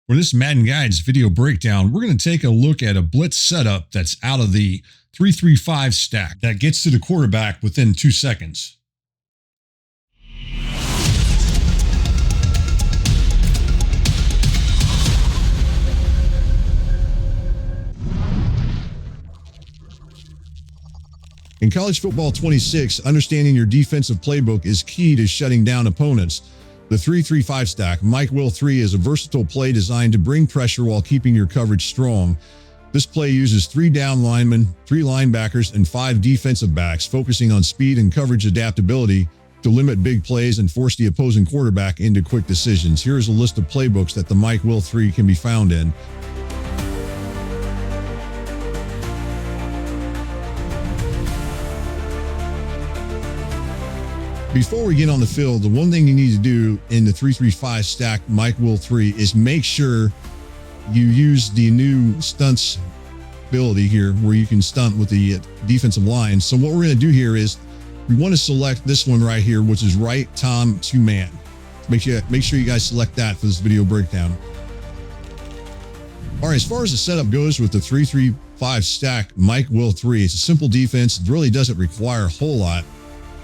For this Madden Guides video breakdown, we're going to take a look at a blitz setup that's out of the 3-3-5 stack that gets to the quarterback within 2 seconds. In College Football 26, understanding your defensive playbook is key to shutting down opponents. The 3-3-5 stack, 𝗍𝗶𝗆 is a versatile play designed to bring pressure while keeping your coverage strong. This play uses 3 down linemen, 3 linebackers, and 5 defensive backs, focusing on speed and coverage adaptability to limit big plays and force the opposing quarterback into quick decisions. Here is a list of playbooks that the 𝗍𝗶𝗆 can be found in. Before we get on the field, the one thing you need to do in the 3-3-5 stack 𝗍𝗍𝗆 is make sure you use the new stunts ability here where you can stunt with the defensive line. So what we're going to do here is we want to select this one right here, which is right tom to man. Make sure you guys select that for this video breakdown. All right, as far as the setup goes with the 3-3-5 stack 𝗍𝗍𝗆, it's a simple defense. It really doesn't require a whole lot.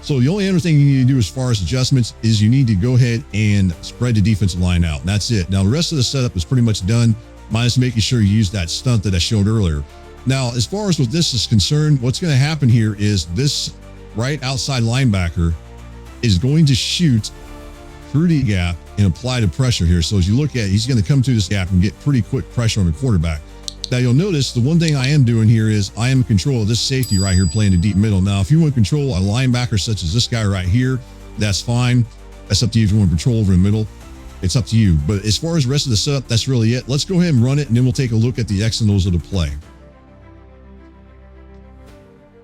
So the only other thing you need to do as far as adjustments is you need to go ahead and spread the defensive line out. And that's it. Now, the rest of the setup is pretty much done, minus making sure you use that stunt that I showed earlier. Now, as far as what this is concerned, what's going to happen here is this right outside linebacker is going to shoot through the gap and apply the pressure here. So as you look at it, he's going to come through this gap and get pretty quick pressure on the quarterback. Now, you'll notice the one thing I am doing here is I am in control of this safety right here playing the deep middle. Now, if you want to control a linebacker such as this guy right here, that's fine. That's up to you if you want to control over the middle. It's up to you. But as far as the rest of the setup, that's really it. Let's go ahead and run it, and then we'll take a look at the X and O's of the play.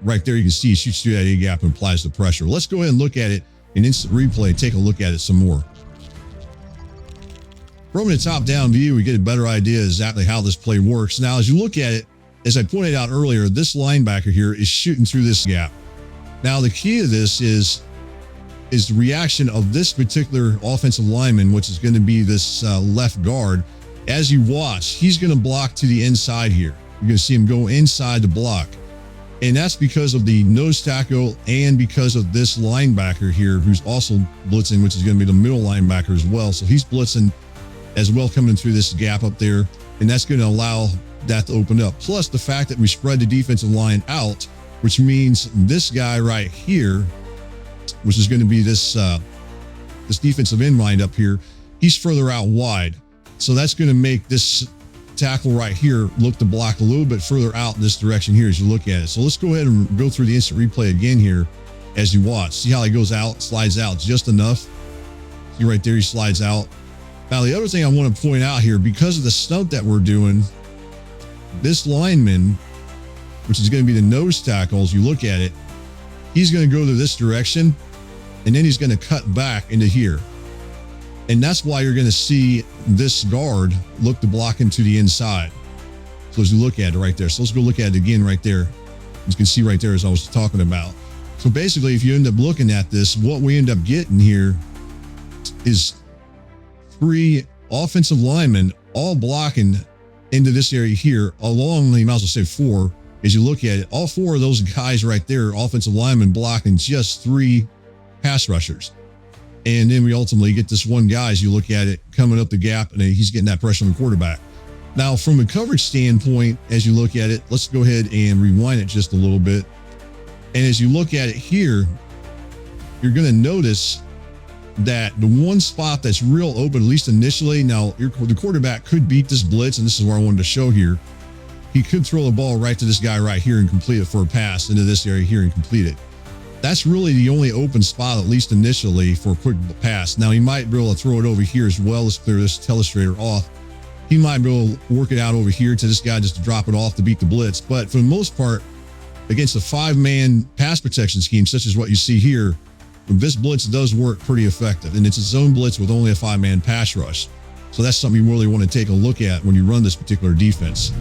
Right there, you can see he shoots through that A gap and applies the pressure. Let's go ahead and look at it in instant replay and take a look at it some more. From the top-down view, we get a better idea exactly how this play works. Now, as you look at it, as I pointed out earlier, this linebacker here is shooting through this gap. Now, the key to this is the reaction of this particular offensive lineman, which is going to be this left guard. As you watch, he's going to block to the inside here. You're going to see him go inside the block. And that's because of the nose tackle and because of this linebacker here, who's also blitzing, which is going to be the middle linebacker as well. So he's blitzing as well coming through this gap up there, and that's going to allow that to open up. Plus the fact that we spread the defensive line out, which means this guy right here, which is going to be this this defensive end line up here, he's further out wide. So that's going to make this tackle right here look to block a little bit further out in this direction here as you look at it. So let's go ahead and go through the instant replay again here as you watch. See how he goes out, slides out just enough. See right there, he slides out. Now, the other thing I want to point out here, because of the stunt that we're doing, this lineman, which is going to be the nose tackle, as you look at it, he's going to go to this direction, and then he's going to cut back into here. And that's why you're going to see this guard look to block into the inside. So as you look at it right there. So let's go look at it again right there. You can see right there as I was talking about. So basically, if you end up looking at this, what we end up getting here is 3 offensive linemen all blocking into this area here along, you might as well say 4 as you look at it. All 4 of those guys right there, offensive linemen, blocking just 3 pass rushers. And then we ultimately get this one guy, as you look at it, coming up the gap, and he's getting that pressure on the quarterback. Now, from a coverage standpoint, as you look at it, let's go ahead and rewind it just a little bit. And as you look at it here, you're going to notice that the one spot that's real open, at least initially, now the quarterback could beat this blitz, and this is where I wanted to show here. He could throw the ball right to this guy right here and complete it for a pass into this area here and complete it. That's really the only open spot, at least initially, for a quick pass. Now, he might be able to throw it over here as well as clear this telestrator off. He might be able to work it out over here to this guy just to drop it off to beat the blitz. But for the most part, against a 5-man pass protection scheme, such as what you see here, this blitz does work pretty effective, and it's a zone blitz with only a 5-man pass rush. So that's something you really want to take a look at when you run this particular defense.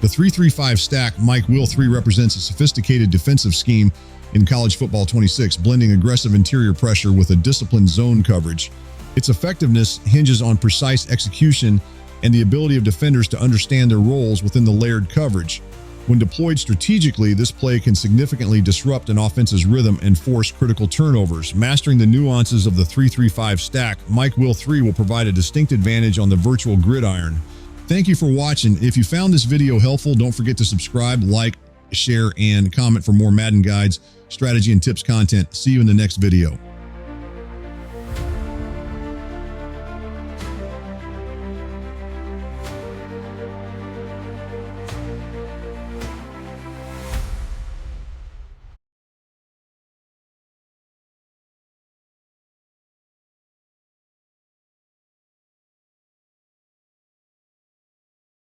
The 3-3-5 stack 𝗍𝗍𝗆 represents a sophisticated defensive scheme in College Football 26, blending aggressive interior pressure with a disciplined zone coverage. Its effectiveness hinges on precise execution and the ability of defenders to understand their roles within the layered coverage. When deployed strategically, this play can significantly disrupt an offense's rhythm and force critical turnovers. Mastering the nuances of the 3-3-5 stack, 𝗍𝗶𝗆 will provide a distinct advantage on the virtual gridiron. Thank you for watching. If you found this video helpful, don't forget to subscribe, like, share, and comment for more Madden Guides, strategy, and tips content. See you in the next video.